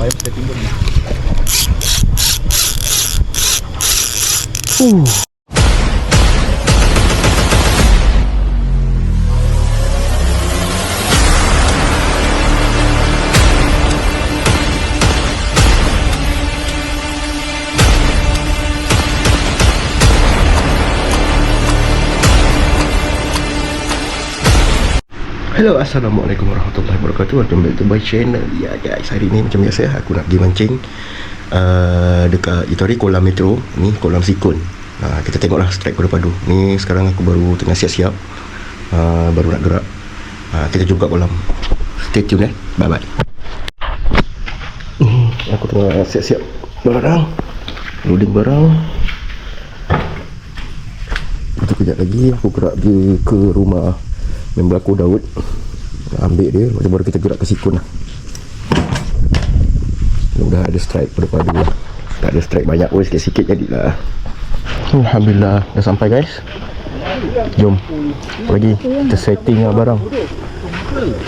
Saya mesti timbun. Hello, Assalamualaikum warahmatullahi wabarakatuh. Welcome back to my channel. Ya guys, hari ni macam biasa aku nak pergi mancing dekat itu hari kolam metro. Ni kolam Sikun. Kita tengoklah strike padu-padu. Ni sekarang aku baru tengah siap-siap, baru nak gerak. Kita jumpa kat kolam. Stay tune bye bye. Aku tengah siap-siap barang, loading barang. Itu kejap lagi aku gerak pergi ke rumah member aku Daud, ambil dia, macam baru kita gerak ke Sikun lah. Dah ada strike padu-padu lah. Tak ada strike banyak pun, sikit-sikit jadilah. Alhamdulillah dah sampai guys. Jom pergi kita setting lah barang,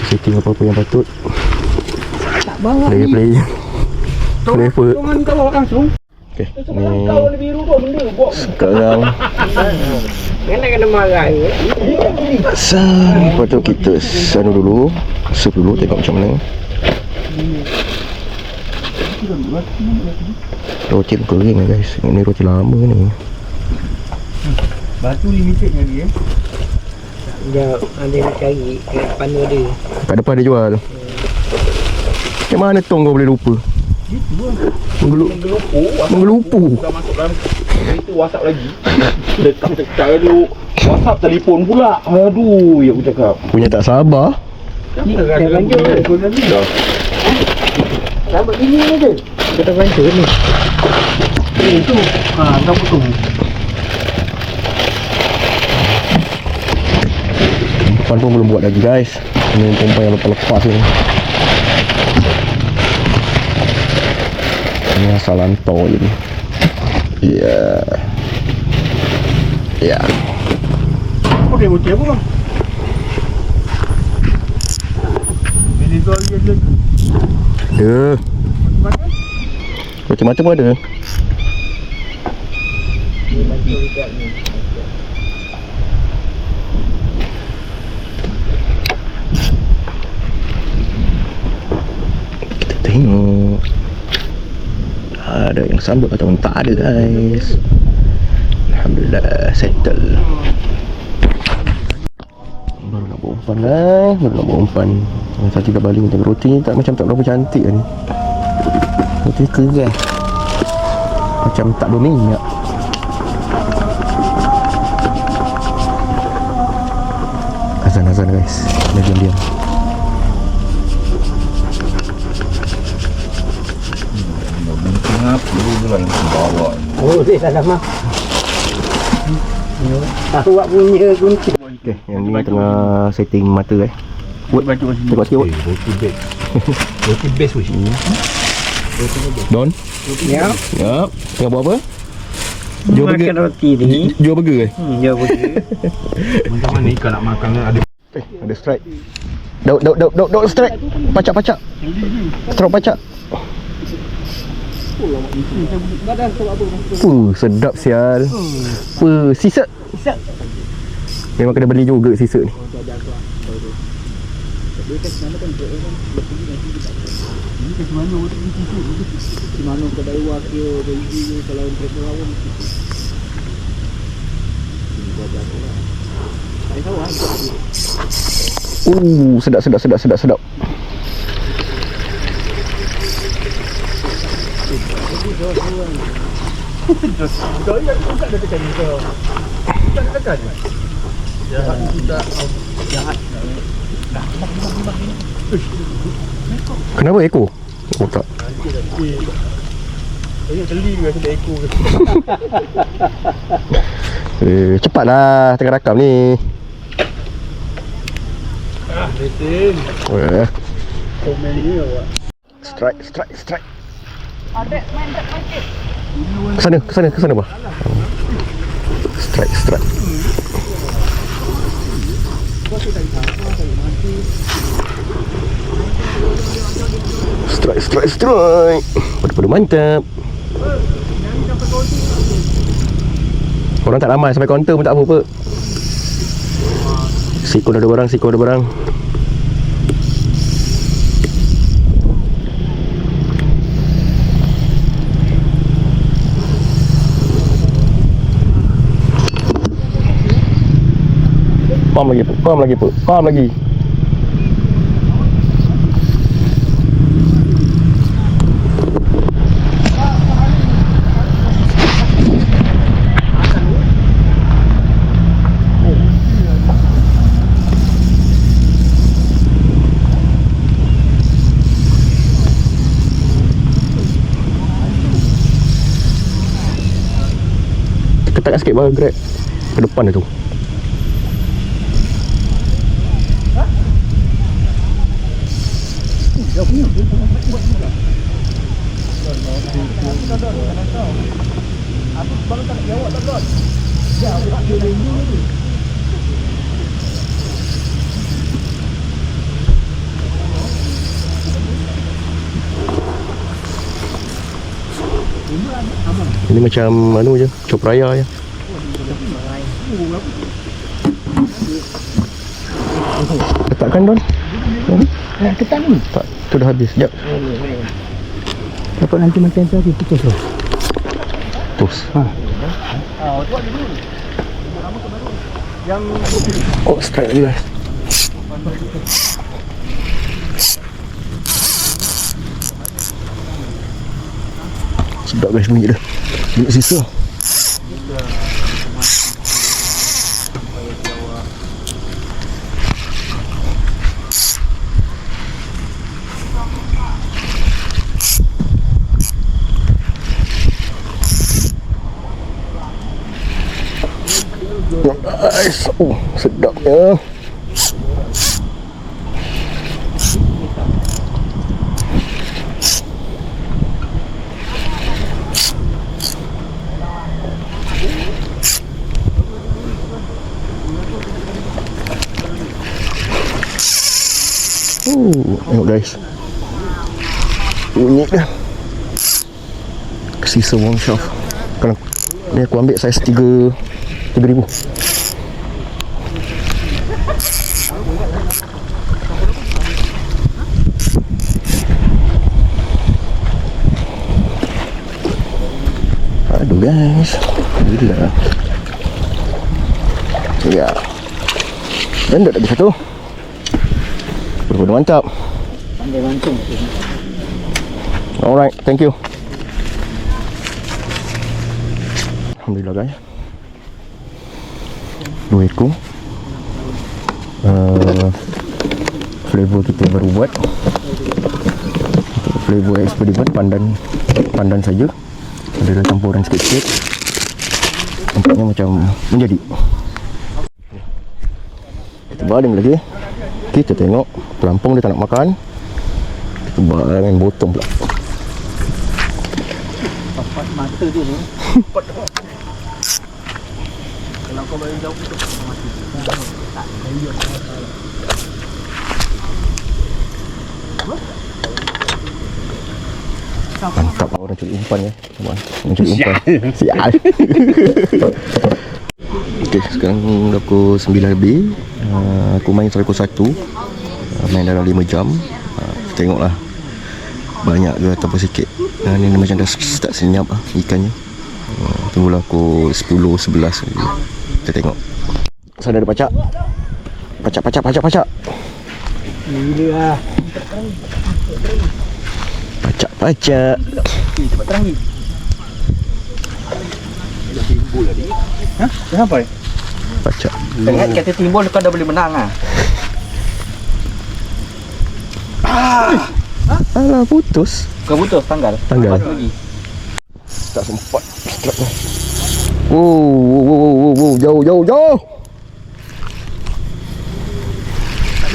setting apa-apa yang patut. Play okay, ni sekarang kena marah ni. Lepas tu kita sanu dulu, sup dulu, tengok macam mana. Roti kering lah guys. Ini roti lama ni. Batu limited lagi Sekejap, ada nak cari kat depan tu ada. Kat depan dia jual. Macam mana tong kau boleh lupa? Menggelupu. Dah masuk dalam itu WhatsApp lagi. Dekat cakap dulu WhatsApp telefon pula. Aduh, ya aku cakap. Punya tak sabar. Ni dah lanjut kan? Dah. Sampai ini je. Kita lanjut ni. Itu. Dah potong. Umpan pun belum buat lagi guys. Ini umpan yang lepas-lepas ni. Ini asal lantau je ni. Ya. Ya. Kau dia bocah apa bang? Ini tu lagi ada. Ada. Macam-macam pun ada. Ni baju dekat ni. Kita tengok ada yang sambut atau tak ada guys. Alhamdulillah settle. Baru nak buat umpan guys, baru nak buat umpan. Yang tadi dah baling tengok roti ni tak macam tak berapa cantik ni. Roti keras, macam tak berminyak. Azan guys, dah diam-diam. Kenapa dulu lah yang bawa? Oh, dia dah lama. Awak punya kunci. Okay, yang ni tengah setting mata guys. Buat baju sini. tengok sikit. Roti best. Roti best weh. Don. Ya. Ya. Tengah buat apa? Jual Makan burger. roti ni. Jual burger ke? Jual burger. Macam mana ikan nak makan ada. Ada strike. Daud strike. Pacak. Strike pacak. Sedap sial. Sisa. Memang kena beli juga sisa ni. Sedap. Kenapa ekor? Oh tak. Geli ke sedap ekor ke? Cepatlah tengah rakam ni. Betul. Komen ni awak. Strike. Ada main dekat market. Kesana bah. Strike. Strike. Pada mantap. Orang tak ramai sampai kaunter pun tak apa apa. Siko ada barang. Pam lagi. Ketatkan sikit bawah grab ke depan tu. Ini macam je, cop raya je. Letakkan Don. Ketan ni. Tak, tu dah habis. Sekejap. Dapat nanti macam tu habis putus tu. Terus. Oh, strike lagi guys. Sedap guys bunyi dia. Bunyi sisa. Guys, sedapnya. Tengok guys, bunyi dia. Sisa wang shaft. Kalau ni aku ambil saiz 3,000. Aduh guys, gila. Ya, dan dah habis satu. Betul-betul mantap. Pandai mancung. Alright, thank you. Alhamdulillah guys, 2 ekor. Flavor kita baru buat. Flavor eksperimen pandan saja. Ada campuran sikit-sikit. Nampaknya macam menjadi. Kita baling lagi. Kita tengok pelampung dia tak nak makan. Kita baling botong pula. Papat mata tu ni. Kalau kau balik jauh tu mati. Tak dia. Mantap orang curi umpan ya. Mencuri umpan. Sial. Okey, sekarang pukul 9 lebih. Aku main sampai pukul 1. Main dalam 5 jam. Tengoklah banyak ke ataupun sikit. Ni macam dah start senyap ikannya. Tunggulah pukul 10, 11 lagi. Kita tengok. Sana ada pacak. Pacak. Gila lah. Pacak. Cepat terang ni. Dah timbul tadi. Hah? Dah sampai? Pacak. Ingat kata timbul kau dah boleh menang ah. Alah putus. Kau putus tanggal. Lepas tu lagi. Tak sempat. Wow, jauh. Tak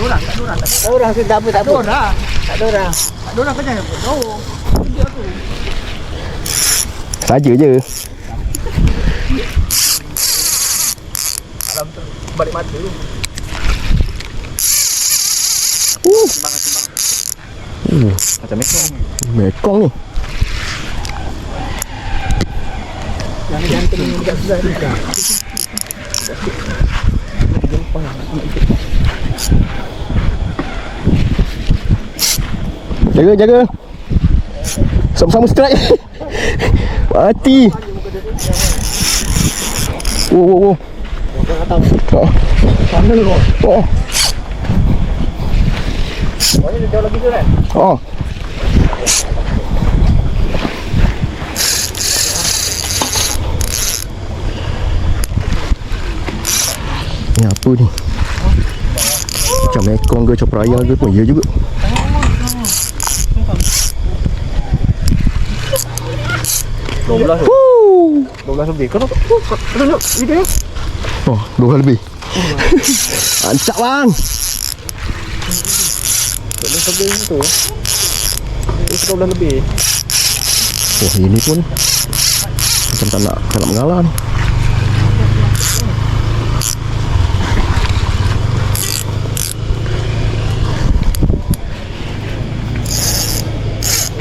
ada orang tu tak apa. Tak ada orang kau jangan pun tahu. Saja je. Alam tu balik mata tu. Timbang. Macam mekong. Mekong ni. Jangan temen dekat sebelah ni. Jaga. Sama-sama strike. Mati. Oh. Oh. Sana dulu. Oh. Oh, ni jauh lagi tu kan? Oh. Ni apa ni? Macam mekong ke copra ayam ke pun ya juga. Woo. 12 lebih. Kau tengok video ni. Oh, 12 lebih. Ancak bang. 12 lebih tu. 12 lebih. Oh, ini pun macam tak nak mengalah ni.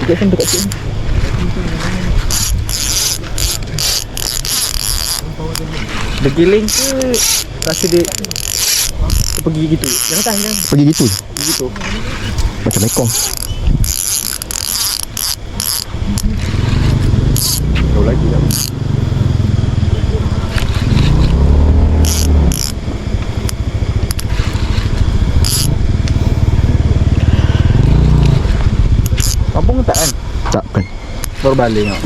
Dekat sini, dekat sini. Dia giling ke rasa dia pergi gitu. Jangan tahan kan. Pergi gitu. Gitu. Macam mekong. Jauh lagi dah. Kampung tak kan? Tak kan. Baru balik tau.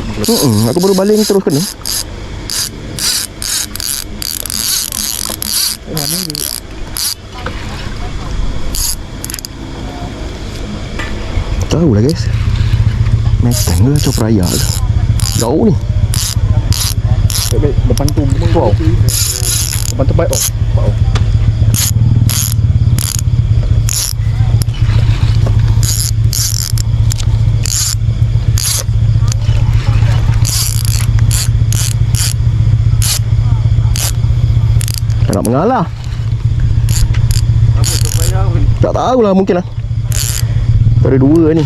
Aku baru baling terus kena. Tahu lah guys. Mekong ke copra ayam ke. Jauh ni. Depan tu wow. Depan tu baik. Wow. Tak nak mengalah. Apa tu payah pun. Tak tahulah, mungkin lah. Ada dua ni.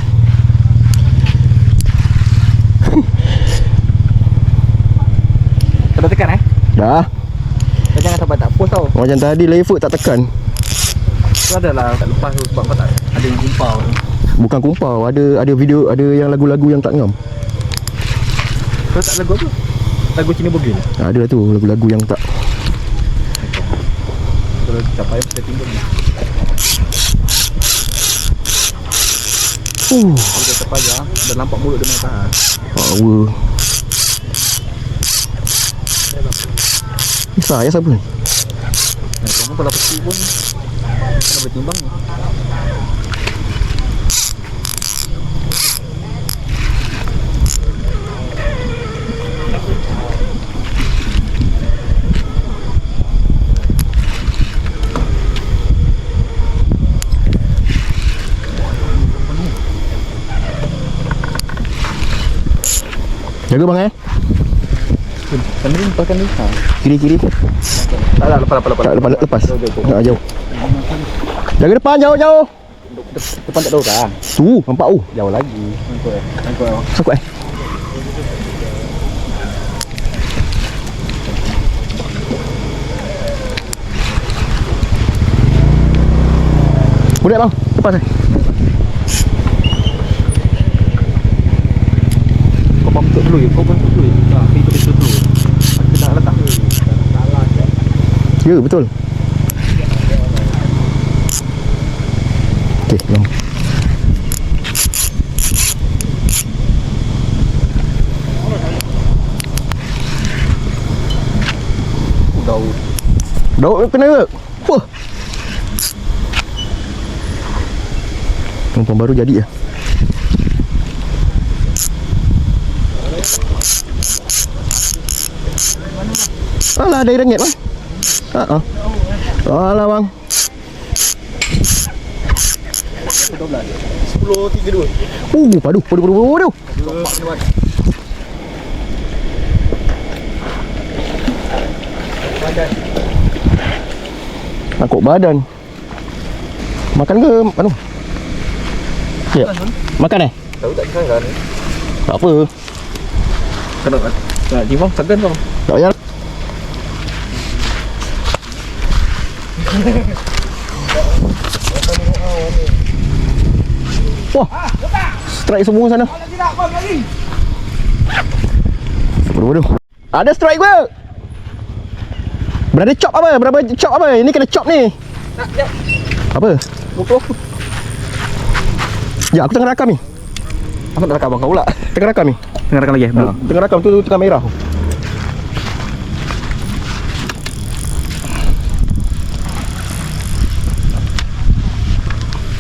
Dah tekan Dah. Jangan sampai tak puas tau. Macam tadi level tak tekan. Tu adalah tak lepas tu sebab kau tak ada yang kumpau. Bukan kumpau, ada video, ada yang lagu-lagu yang tak ngam. Kau tak lagu apa? Lagu Cina Bogil. Ada lah tu lagu-lagu yang tak. Kalau capai kita timbul ni. Kalau kita payah dah nampak mulut dia main tahan. Power. Bisa ya siapa ni? Nah, kamu kalau peti pun kena bertimbang ni. Jaga bang Kan ni lepaskan ni. Ha. Kiri. Tak lah, lepas. Lepas. Jauh. Jaga depan jauh. Depan tak ada orang. Tu nampak Jauh lagi. Angkut. Sokok Boleh bang, lepas Kau bentuk dulu ya. Tak, itu bentuk dulu. Aku nak letak. Ya betul. Okey, bang. Daud kena ke? Wah. Tumpang baru jadi ya. Alah, ada RM1 bang. Alah bang. 10.32. Padu. Angkut badan. Makan ke anu? Ya. Makan Tahu tak kan? Tak apa. Kena timbang segan kau. Tak payah. Wah. Strike semua sana. Waduh. Ada strike ke? Berada chop apa? Berapa chop apa? Ini kena chop ni. Apa? Buku. Ya, aku tengah rakam ni. Aku nak rakam kau pula. Tengah rakam ni. Tengah rakam lagi. Tengah rakam tu tengah merah.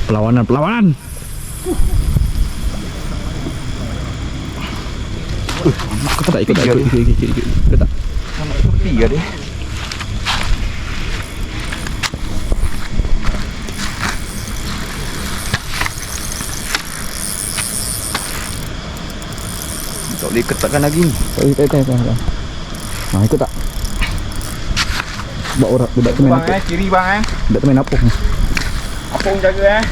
Perlawanan. Aku tak ikut. Ikut tak? Sama seperti ke dia? Tak boleh ketatkan lagi ni. Tak. Ha, ikut tak? Buat orang budak tu main apa? Kiri bang Budak tu main apa? Apung jaga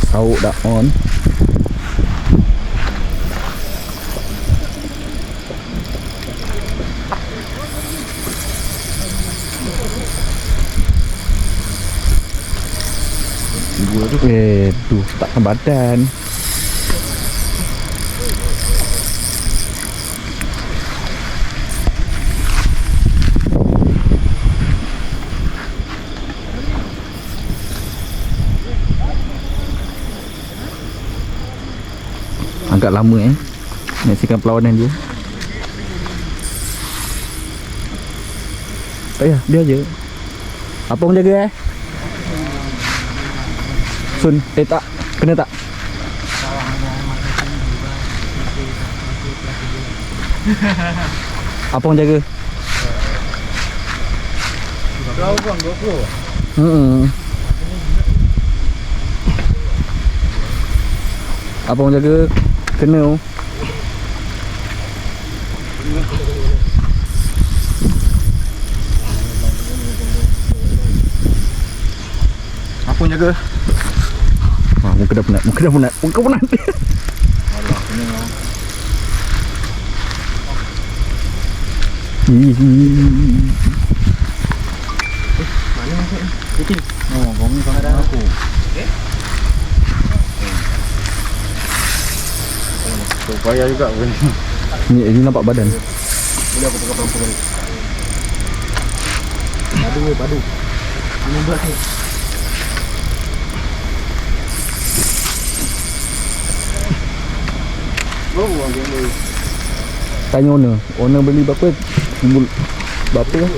Sauk dah on. Dua tu. Tu takkan badan. Agak lama menyaksikan perlawanan dia. Tak payah, dia je. Apa orang jaga Sun, tak, kena tak? Apa orang jaga? Kau bang, GoPro. Apa orang jaga? Kena. Apa yang jaga? Muka dah penat. Alah, kena lah. Mana masuk ni? Kucing. Oh, kau ni kawan aku. So, payah juga pun. Ni nampak badan. Boleh aku tukar pelampu balik. Padu. 15 ni. Oh, orang ni. Tanya owner beli berapa? Berapa kan?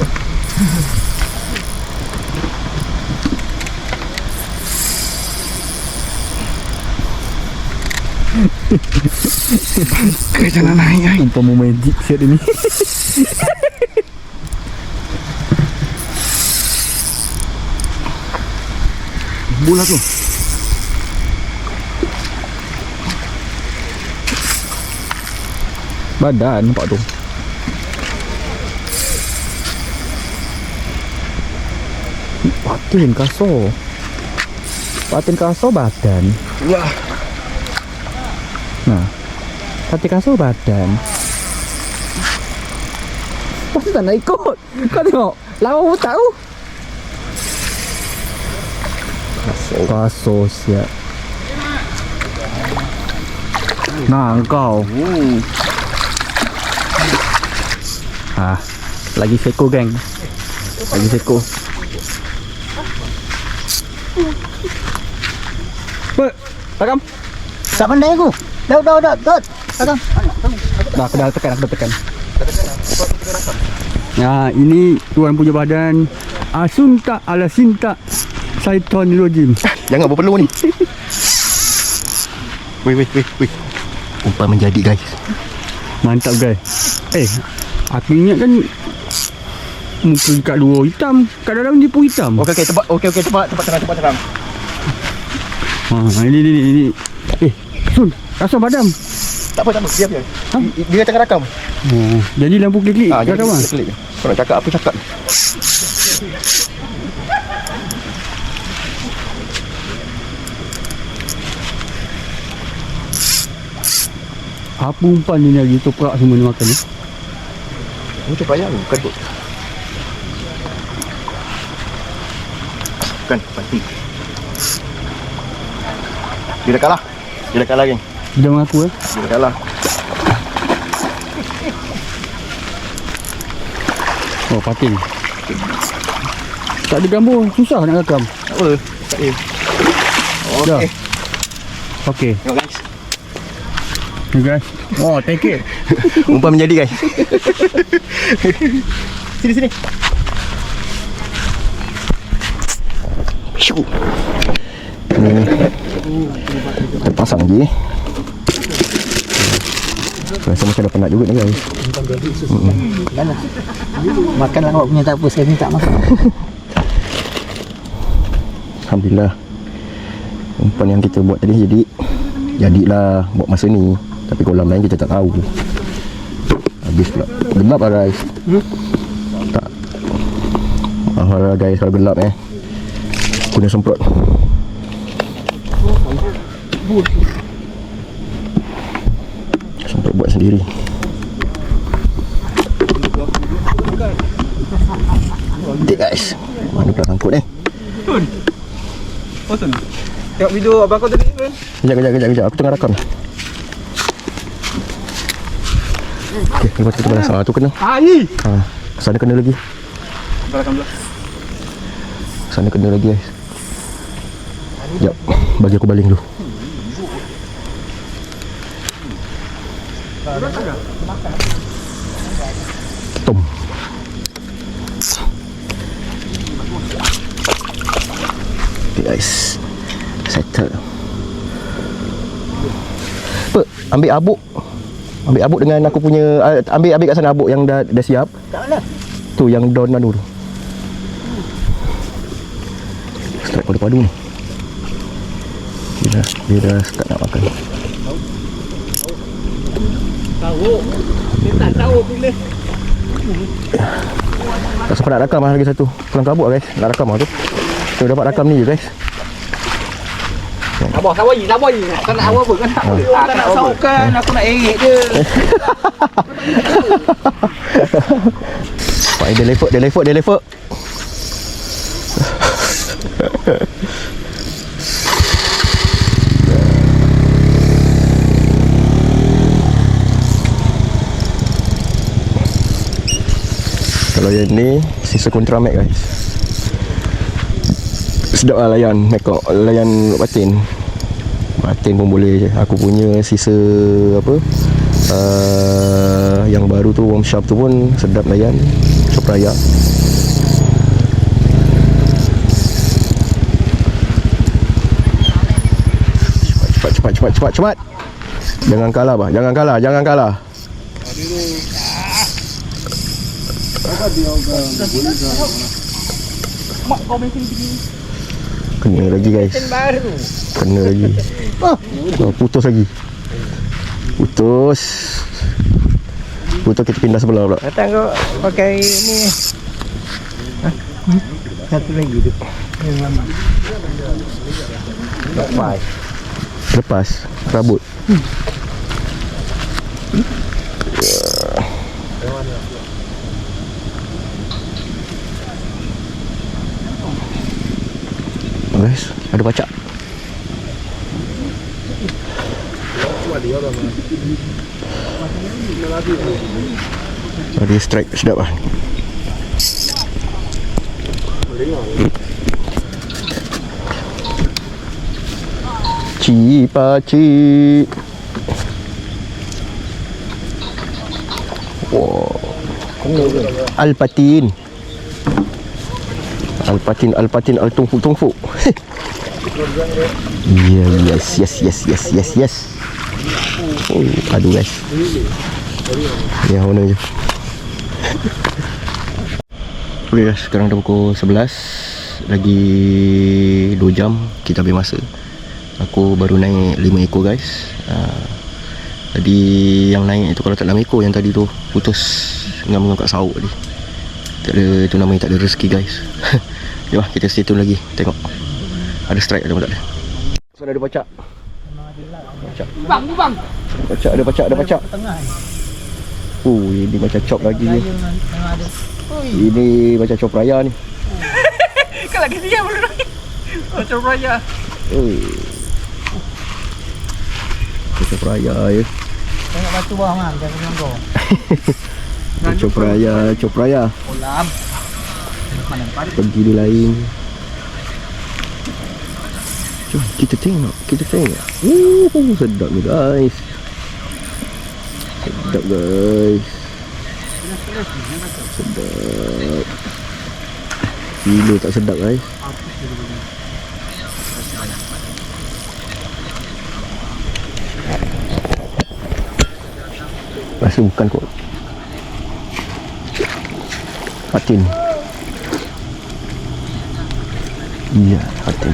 Jangan naik. Umpama magic siap ni. Bola tu. Badan nampak tu. Patin kasar badan. Wah. Nah. Patin kasar badan. Pasti tak nak ikut. Kau tengok. Lawan pun tahu. Kasar siap. Nah kau. Lagi seko geng. Lagi seko. Rakam. Tak pandai aku. Dah. Takam. Dah tekan. Ya, ini tuan punya badan. Asunta ala sinta Syaitan rojim. Jangan berpeluh ni. Weh. Upah menjadi guys. Mantap guys. Aku ingat kan muka kat luar hitam, kat dalam dia pun hitam. Okey, tempat terang. Ini. Sun, rasa padam. Tak apa, biar. Dia tengah rakam. Jadi lampu klik-klik rakam ah. Klik. Kau nak cakap apa cakap. Apa umpan ni lagi toprak semua ni makan ni? Macam payah ni, bukan kot. Bukan, pasti. Dia dah kalah. Dia dah kalah, geng. Dia mengaku Dia dah kalah. Oh, pating. Tak ada gambar, susah nak rakam. Tak apa. Tak ada. Dah. Okey. Okey. Tengok guys. Ni guys. Oh, take it. Umpan menjadi guys. Sini sini. Shoo. Ni terpasang lagi. Rasa macam dah penat juga ni guys. Makanlah awak punya tak apa, saya ni tak makan. Alhamdulillah. Umpan yang kita buat tadi jadilah buat masa ni. Tapi kolam lain kita tak tahu. Habis pula. Gelap lah guys. Tak. Mahal lah guys kalau gelap Guna semprot. Semprot buat sendiri. Nanti guys. Mana pula sangkut Tengok video abang kau tadi kan? Kejap. Aku tengah rakam. Okey, lepas kita balas. Tu kena. Ai. Sana kena lagi. Sana kena lagi guys. Sekejap, bagi aku baling dulu. Tom. Okay guys, settle. Apa? Ambil abuk dengan aku punya ambil kat sana abuk yang dah siap. Taklah. Tu yang daun madu tu. Strike padu-padu ni. Dia dah start nak makan. Tahu. Dia tak tahu bila. Tak sempat nak rakam lagi satu. Pulang kabut guys. Nak rakam tu. Kita dapat rakam ni je guys. Abah sawayi. Kau nak awak apa? Kau nak apa? Tak nak saukan, aku nak erik je. Pak dia lefok. Kalau yang ni sisa kontramek guys. Sedap lah layan mekok, layan batin. Batin pun boleh. Aku punya sisa apa? Yang baru tu warm shaft tu pun sedap layan. Shop raya. Cepat. Jangan kalah bah, jangan kalah. Mak kau mesin begini. Kena lagi guys. Baru. Kena lagi. Putus lagi. Putus kita pindah sebelah pula. Datang kau pakai ni. Satu lagi tu. Lepas rabut. Guys, ada bacak. Ada strike sedap lah. Cipaci. Wow. Alpatin Al-tungfu. Yes. Oh, aduh guys. Ni yang mana je. Okay guys, sekarang dah pukul 11. Lagi 2 jam kita habis masa. Aku baru naik 5 ekor guys. Tadi yang naik itu kalau tak 6 ekor, yang tadi tu putus ngam-ngam kat sauk tadi. Tak ada, itu namanya tak ada rezeki guys. Jom kita stay tune lagi. Tengok ada strike atau tak ada. So ada bacak. Bang, bang. Ada pacak. Tengah. Ini macam chop lagi ni. Memang ada. Oi. Ini macam chop raya ni. Kalau lagi dia boleh lagi. Macam raya. Chop raya ya. Tengok batu bawah man, jangan menggong. Chop raya. Kolam. Mana padi? Pergi di lain. Jom kita tengok. Sedap ni guys. Sedap. Gila tak sedap guys. Rasa bukan kot. Patin. Ya, patin.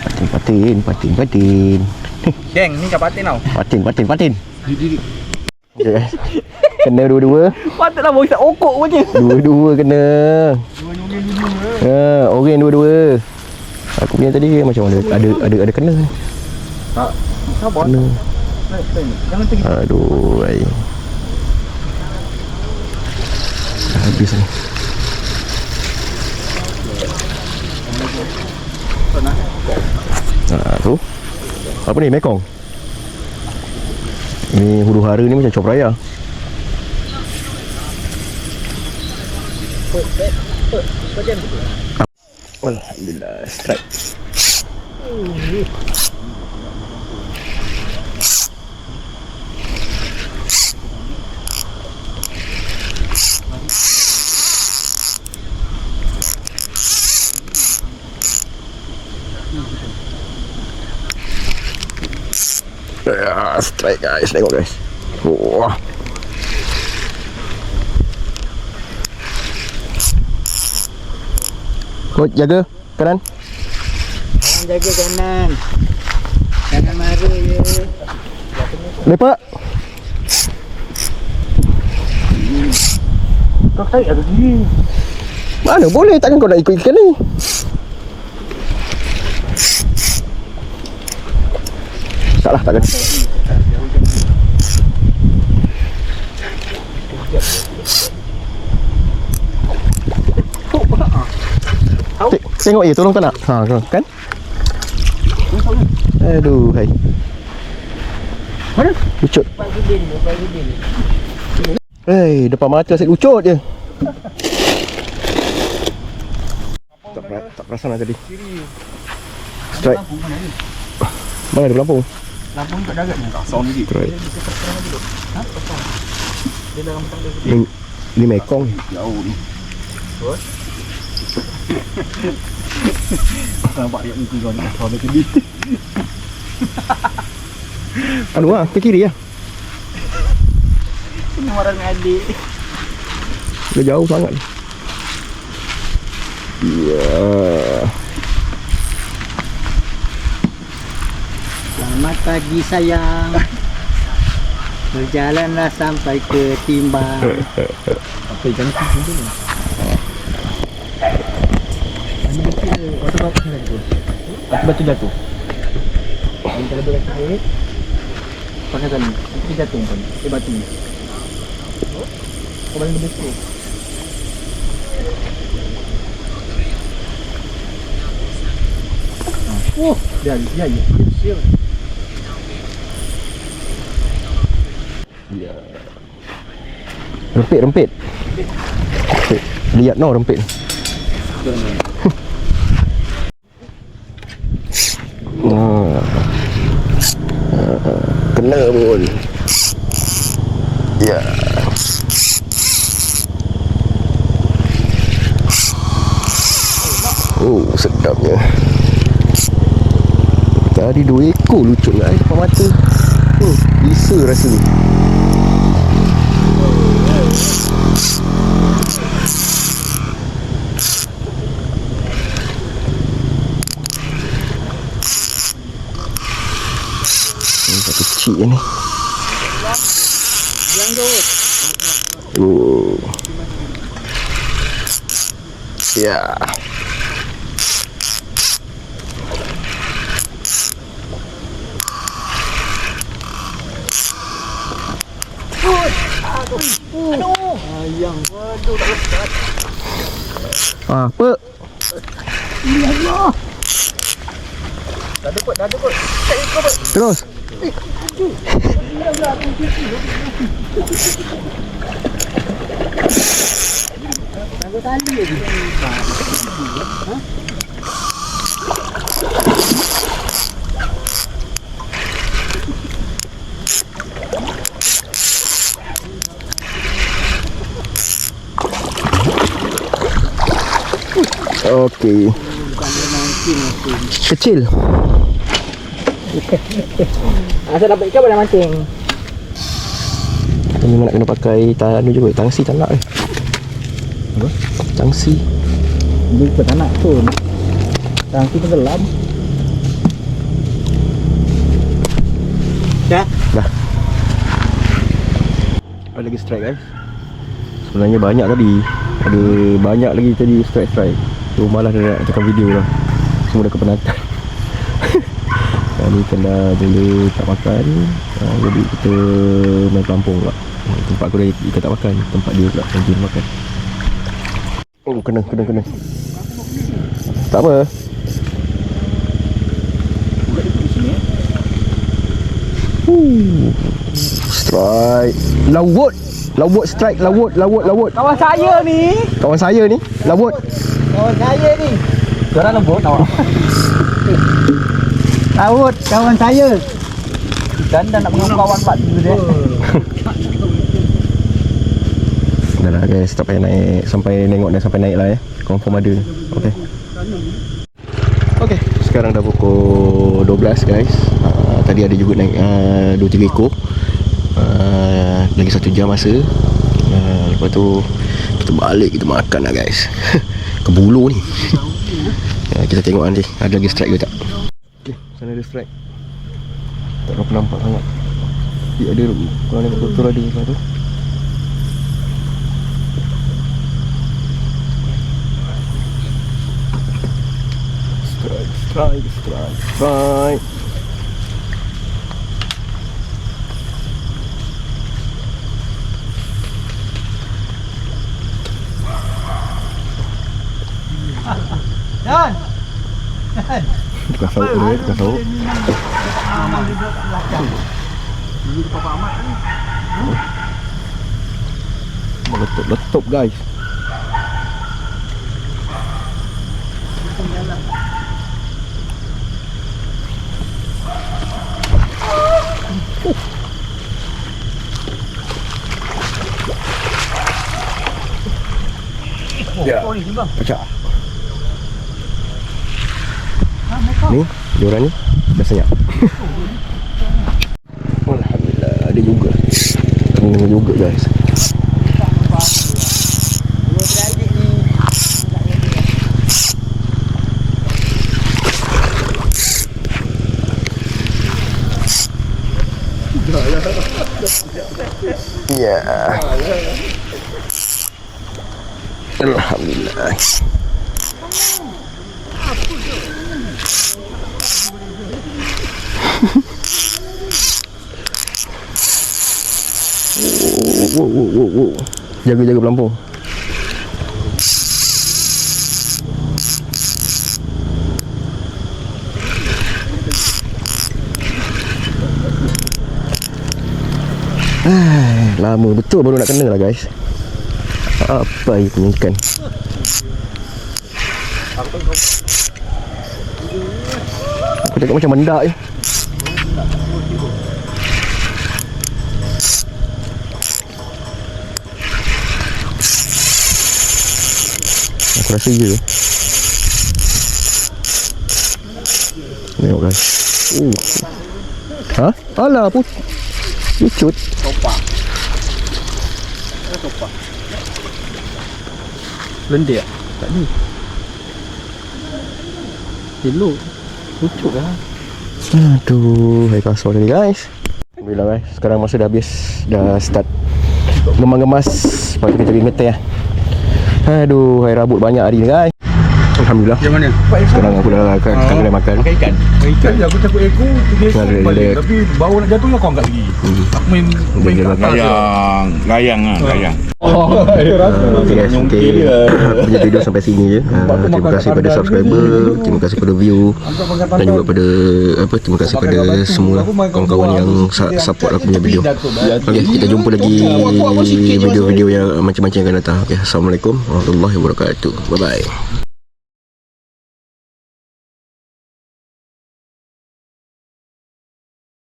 Geng, ni kat patin tau. Patin. Okay, guys. Kena dua-dua. Patutlah bawa isap okok pun je. Dua-dua kena. Orang dua-dua. Aku punya tadi macam mana? Ada kena ni. Tak. Sabar. Kena. Jangan pergi. Aduh, ai. Habis ni. Tu. Apa ni, mekong? Ni huru hara ni macam chop raya. Alhamdulillah, strike. Strike guys, tengok guys. Wah. Coach jaga kanan. Jangan jaga kanan. Jangan marah ya. Lepak. Kau tarik ada ni. Mana boleh, takkan kau nak ikut ikan ni. Taklah, takkan. Tengok je, tolong tak nak? Kan? Aduh, hai. Mana? Ucut. Hei, depan mata asyik ucut je. Tak perasan lah tadi. Strike. Mana ada pelampung? Lampung kat darat ni. Tak sound lagi. Strike. Ha? Dia dalam tangga. Ini mekong ni. Jauh ni. Nampak dia muka kau ni. Kau ada kedih. Anu lah, ke kiri lah. Ini marah dengan adik. Dah jauh sangat ni. Ya. Selamat pagi sayang. Berjalanlah sampai ke timbang. Apa ikan ni? Batu jatuh. Kita lebih kasih pakai tali. Nanti jatuh pun. Batu ni. Kau balik lebih sikit. Oh, dia. Siap. Ya. Rempit. Lihat no rempit. Kena pun. Ya. Oh, sedapnya. Tadi 2 ekor lucut lah depan mata. Bisa rasa. Ini kecil ni. Oh. Ya. Aduh. Ayang. Waduh, tak lepas. Apa? Ya Allah. Dah ada kot. Terus. Tangguh tali lagi. Ha? Okey. Kecil. Asal dapat ikan boleh mancing. Ini nak kena pakai tanu juga. Tangsi tak nak. Apa? Tangsi. Dia pun tak nak pun. Tangsi tenggelam. Dah. Ada lagi strike guys. Sebenarnya banyak tadi. Ada banyak lagi tadi strike. Tu malah dah nak tekan video lah. Semua dah kepenatan. Ni kan dah boleh tak makan. Jadi kita main pelampung pula. Tempat aku dah ikan tak makan. Tempat dia pula yang dia makan. Oh kena. Tak apa. Strike. Lawut strike. Lawut. Kawan saya ni. Kawan saya ni lawut. Kawan saya ni. Korang lembut awak. Lawut kawan saya. Dan dah nak mengaku kawan pak tu dia. Dah lah guys, tak payah naik. Sampai tengok dah sampai naik lah ya. Confirm ada. Okay, sekarang dah pukul 12 guys. Tadi ada juga naik 2-3 ekor. Lagi 1 jam masa. Lepas tu kita balik, kita makan lah guys. Kebulu ni. Kita tengok nanti ada lagi strike ke tak. Okay, sana ada strike. Tak berapa nampak sangat. Dia ada, kalau nampak betul ada lepas tu. Strike. Dan. Tukar sauk dia, tukar sauk. Meletup guys. Ya. Pecah. Ni, diorang ni dah senyap. Alhamdulillah, ada juga. Ada juga guys. Ya. Alhamdulillah. Wow. Jaga pelampung. Lama betul baru nak kena lah guys. Apa itu ikan? Aku tengok macam mendak je. Aku rasa je. Tengok guys. Ha? Alah pucut. Topak. Lendir tak ni. Hello. Pucuk lah. Aduh, hai kasar tadi guys. Alhamdulillah guys, sekarang masa dah habis. Dah start gemas-gemas. Lepas tu kita pergi ngeteh lah. Aduh, hai rabut banyak hari ni guys. Alhamdulillah. Yang mana? Sekarang aku dah kena makan. Makan ikan. Ikan je aku takut ekor tergesek Ada- balik. ada- Tapi bau nak jatuh kau angkat lagi. Aku main Dia kat atas je. Layang lah, layang. Dia rasa Okay guys, okay. Punya video sampai sini je. Terima kasih pada subscriber, terima kasih pada view, dan juga pada terima kasih pada semua kawan-kawan yang support aku punya video. Okay, kita jumpa lagi video-video yang macam-macam yang akan datang. Okay, Assalamualaikum warahmatullahi wabarakatuh. Bye bye.